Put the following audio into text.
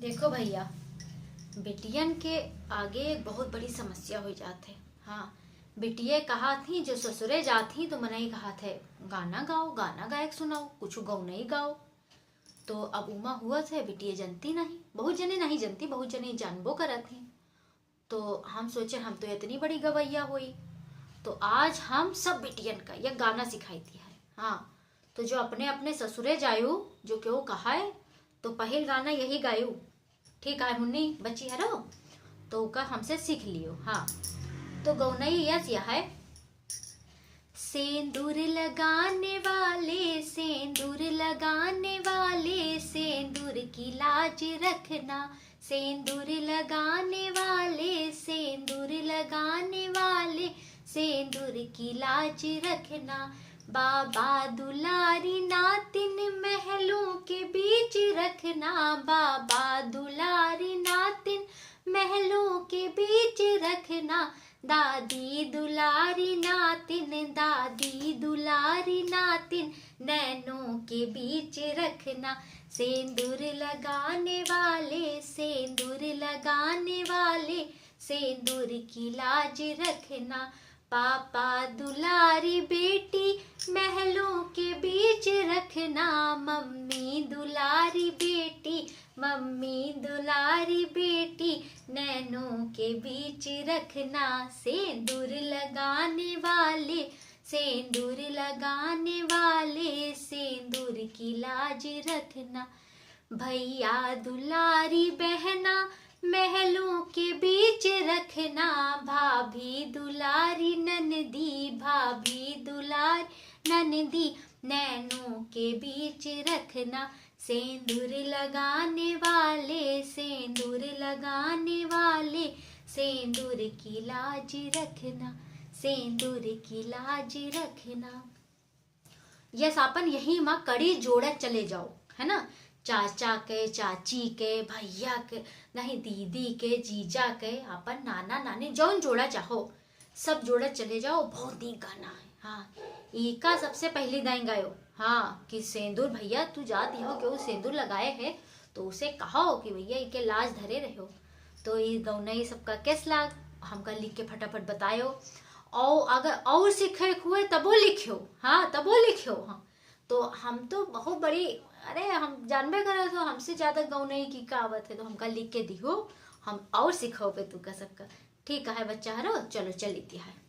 देखो भैया, बिटियन के आगे एक बहुत बड़ी समस्या हो जाते। हाँ, बिटिया कहा थी जो ससुरे जाती तो मनाई कहा थे गाना गाओ, गाना गायक सुनाओ, कुछ गाओ नहीं गाओ। तो अब उमा हुआ थे बिटिया जनती नहीं, बहुत जने नहीं जनती, बहुत जने जानबो करत थी। तो हम सोचे हम तो इतनी बड़ी गवैया हुई, तो आज हम सब बिटियन का यह गाना सिखाई थी है। हाँ, तो जो अपने अपने ससुरे जायु जो क्यों कहा है, तो पहल गाना यही गायू। ठीक है मुन्नी बच्ची हरो, तो का हमसे सीख लियो। हाँ, तो गौनई यस यह है। सेंदूर लगाने वाले, सेंदूर लगाने वाले, सेंदूर की लाज रखना। सेंदूर लगाने वाले, सेंदूर लगाने वाले, सेंदूर की लाज रखना। बाबा दुलारी नातिन महलों के बीच रखना। बाबा दुलारी नातिन महलों के बीच रखना। दादी दुलारी नातिन, दादी दुलारी नातिन नैनों के बीच रखना। सेंदूर लगाने वाले, सेंदूर लगाने वाले, सेंदूर की लाज रखना। पापा दुलारी बेटी महलों के बीच रखना। मम्मी दुलारी बेटी, मम्मी दुलारी बेटी नैनों के बीच रखना। सेंदूर लगाने वाले, सेंदूर लगाने वाले, सेंदूर की लाज रखना। भैया दुलारी बहना महलों के बीच रखना। भाभी दुलारी ननदी, भाभी दुलारी ननदी नैनों के बीच रखना। सेंदूर लगाने वाले, सेंदूर लगाने वाले, सेंदूर की लाज रखना। सेंदूर की लाज रखना। यस अपन यही माँ कड़ी जोड़े चले जाओ, है ना। चाचा के, चाची के, भैया के, नहीं दीदी के, जीजा के, अपन नाना नानी जौन जोड़ा चाहो सब जोड़े चले जाओ। बहुत ही गाना है। हाँ, ईका सबसे पहले गाय गायो। हाँ, कि सेंदूर भैया तू जाती हो क्यों सेंदूर लगाए है, तो उसे कहो कि भैया इके लाज धरे रहो। तो ये गौनई सबका कैस लाग हमका लिख के फटाफट बतायो। और अगर और सीखे हुए तबो लिखियो। हाँ, तबो लिखियो। हाँ, तो हम तो बहुत बड़ी, अरे हम जानबे करे तो हमसे ज्यादा गौनई की कहावत है, तो हमका लिख के दिहो, हम और सिखाओ पे तू का सबका। ठीक है बच्चा हरो, चलो चल लेती है।